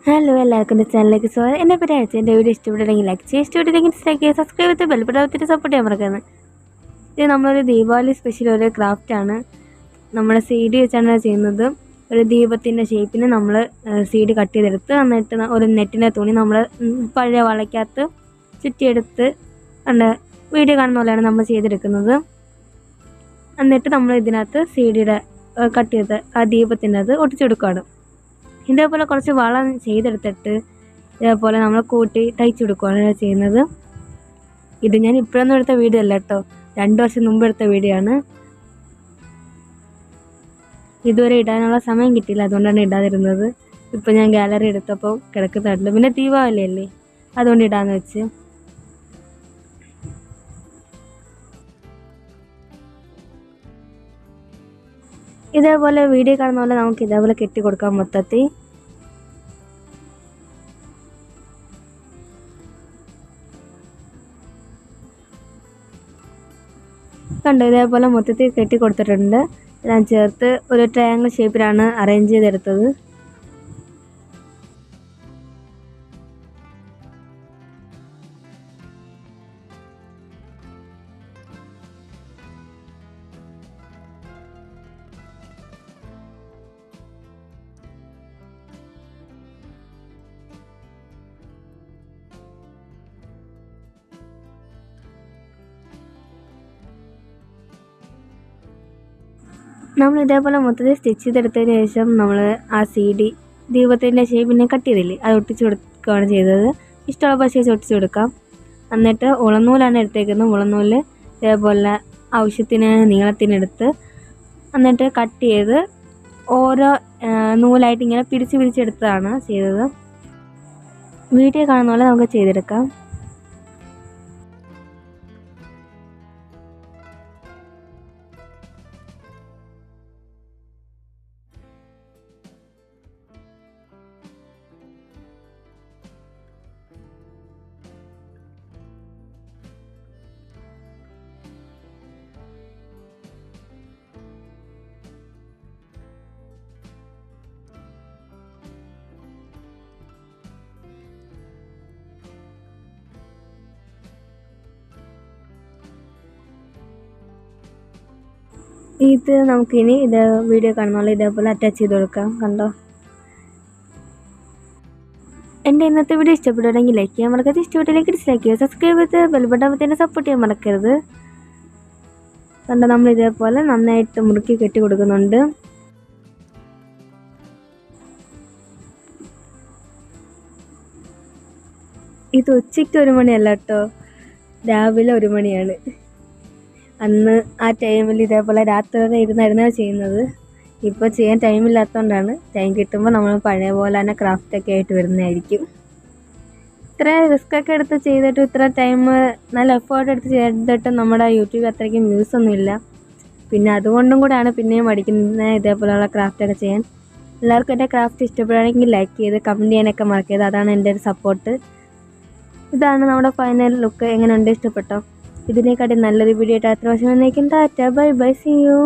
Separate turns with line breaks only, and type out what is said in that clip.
Hello എല്ലാവർക്കും എൻ്റെ ചാനലിലേക്ക് സ്വാഗതം. എന്നെ പറ്റി അയച്ചു എൻ്റെ വീഡിയോ ഇഷ്ടപ്പെട്ടില്ലെങ്കിൽ ലൈക്ക് ചെയ്യുക, ഇഷ്ടപ്പെട്ടില്ലെങ്കിൽ ഡിസ്ലൈക്ക് ചെയ്യുക, സബ്സ്ക്രൈബ് ചെയ്ത് ബെൽബട്ടത്തിന് സപ്പോർട്ട് ചെയ്യാൻ മറക്കുന്നത്. ഇത് നമ്മളൊരു ദീപാവലി സ്പെഷ്യൽ ഒരു ക്രാഫ്റ്റാണ്. നമ്മുടെ സി ഡി വെച്ചാണ് ചെയ്യുന്നത്. ഒരു ദീപത്തിൻ്റെ ഷേപ്പിന് നമ്മൾ സി ഡി കട്ട് ചെയ്തെടുത്ത് എന്നിട്ട് ഒരു നെറ്റിൻ്റെ തുണി നമ്മൾ പഴയ വളയ്ക്കകത്ത് ചുറ്റിയെടുത്ത് വീഡിയോ കാണുന്ന പോലെയാണ് നമ്മൾ ചെയ്തെടുക്കുന്നത്. എന്നിട്ട് നമ്മൾ ഇതിനകത്ത് സി ഡിയുടെ കട്ട് ചെയ്ത് ആ ദീപത്തിൻ്റെ അത് ഒട്ടിച്ചെടുക്കുകയാണ്. ഇതേപോലെ കുറച്ച് വളം ചെയ്തെടുത്തിട്ട് ഇതേപോലെ നമ്മൾ കൂട്ടി തയ്ച്ചു കൊടുക്കുകയാണ് ചെയ്യുന്നത്. ഇത് ഞാൻ ഇപ്പോഴൊന്നും എടുത്ത വീഡിയോ അല്ല കേട്ടോ, 2 വർഷം മുമ്പ് എടുത്ത വീഡിയോ ആണ്. ഇതുവരെ ഇടാനുള്ള സമയം കിട്ടിയില്ല, അതുകൊണ്ടാണ് ഇടാതിരുന്നത്. ഇപ്പം ഞാൻ ഗാലറി എടുത്തപ്പോൾ കിടക്കുന്നുണ്ട്. പിന്നെ ദീപാവലി അല്ലേ, അതുകൊണ്ട് ഇടാന്ന് വെച്ച്. ഇതേപോലെ വീഡിയോ കാണുന്ന പോലെ നമുക്ക് ഇതേപോലെ കെട്ടി കൊടുക്കാം മൊത്തത്തിൽ. കണ്ടോ, ഇതേപോലെ മൊത്തത്തിൽ കെട്ടി കൊടുത്തിട്ടുണ്ട്. ഞാൻ ചേർത്ത് ഒരു ട്രയാങ്കിൾ ഷേപ്പിലാണ് അറേഞ്ച് ചെയ്തെടുത്തത്. നമ്മൾ ഇതേപോലെ മൊത്തത്തിൽ സ്റ്റിച്ച് ചെയ്തെടുത്തതിന് ശേഷം നമ്മൾ ആ സി ഡി ദീപത്തിൻ്റെ ഷേപ്പിനെ കട്ട് ചെയ്തില്ലേ, അത് ഒട്ടിച്ച് കൊടുക്കുകയാണ് ചെയ്തത്. ഇഷ്ടമുള്ള പശ ഒട്ടിച്ച് കൊടുക്കാം. എന്നിട്ട് ഉളനൂലാണ് എടുത്തേക്കുന്നത്. ഉളനൂല് ഇതേപോലെ ആവശ്യത്തിന് നീളത്തിനെടുത്ത് എന്നിട്ട് കട്ട് ചെയ്ത് ഓരോ നൂലായിട്ട് ഇങ്ങനെ പിടിച്ചെടുത്തതാണ് ചെയ്തത്. വീഡിയോ കാണുന്ന പോലെ നമുക്ക് ചെയ്തെടുക്കാം. ഇത് നമുക്കിനി വീഡിയോ കാണുന്ന ഇതേപോലെ അറ്റാച്ച് ചെയ്ത് കൊടുക്കാം. കണ്ടോ, എൻ്റെ ഇന്നത്തെ വീഡിയോ ഇഷ്ടപ്പെടുകയാണെങ്കിൽ ലൈക്ക് ചെയ്യാൻ മറക്കരുത്, ഇഷ്ടപ്പെട്ടില്ലെങ്കിൽ ഡിസ്ലൈക്ക് ചെയ്യുക, സബ്സ്ക്രൈബ് ചെയ്ത് ബെൽബട്ടൻ സപ്പോർട്ട് ചെയ്യാൻ മറക്കരുത്. കണ്ടോ, നമ്മൾ ഇതേപോലെ നന്നായിട്ട് മുറുക്കി കെട്ടി കൊടുക്കുന്നുണ്ട്. ഇത് ഉച്ചയ്ക്ക് 1 മണിയല്ല കേട്ടോ, രാവിലെ 1 മണിയാണ്. അന്ന് ആ ടൈമിൽ ഇതേപോലെ രാത്രി വരെ ഇരുന്നായിരുന്നു ചെയ്യുന്നത്. ഇപ്പോൾ ചെയ്യാൻ ടൈമില്ലാത്തതുകൊണ്ടാണ്. ടൈം കിട്ടുമ്പോൾ നമ്മൾ പഴയ പോലെ തന്നെ ക്രാഫ്റ്റൊക്കെ ആയിട്ട് വരുന്നതായിരിക്കും. ഇത്ര റിസ്ക്കൊക്കെ എടുത്ത് ചെയ്തിട്ട് ഇത്ര ടൈം നല്ല എഫേർട്ട് എടുത്ത് ചെയ്തിട്ട് നമ്മുടെ യൂട്യൂബ് അത്രയ്ക്കും വ്യൂസ് ഒന്നുമില്ല. പിന്നെ അതുകൊണ്ടും കൂടെയാണ് പിന്നെയും പഠിക്കുന്നത് ഇതേപോലെയുള്ള ക്രാഫ്റ്റൊക്കെ ചെയ്യാൻ. എല്ലാവർക്കും എൻ്റെ ക്രാഫ്റ്റ് ഇഷ്ടപ്പെടുകയാണെങ്കിൽ ലൈക്ക് ചെയ്ത് കമൻറ്റ് ചെയ്യാനൊക്കെ മറക്കരുത്. അതാണ് എൻ്റെ ഒരു സപ്പോർട്ട്. ഇതാണ് നമ്മുടെ ഫൈനൽ ലുക്ക്. എങ്ങനെയുണ്ട്, ഇഷ്ടപ്പെട്ടോ? ഇതിനെക്കാട്ടി നല്ലൊരു വീഡിയോ ആയിട്ട് അത്ര വർഷം വന്നേക്കും. Tata, bye bye, see U.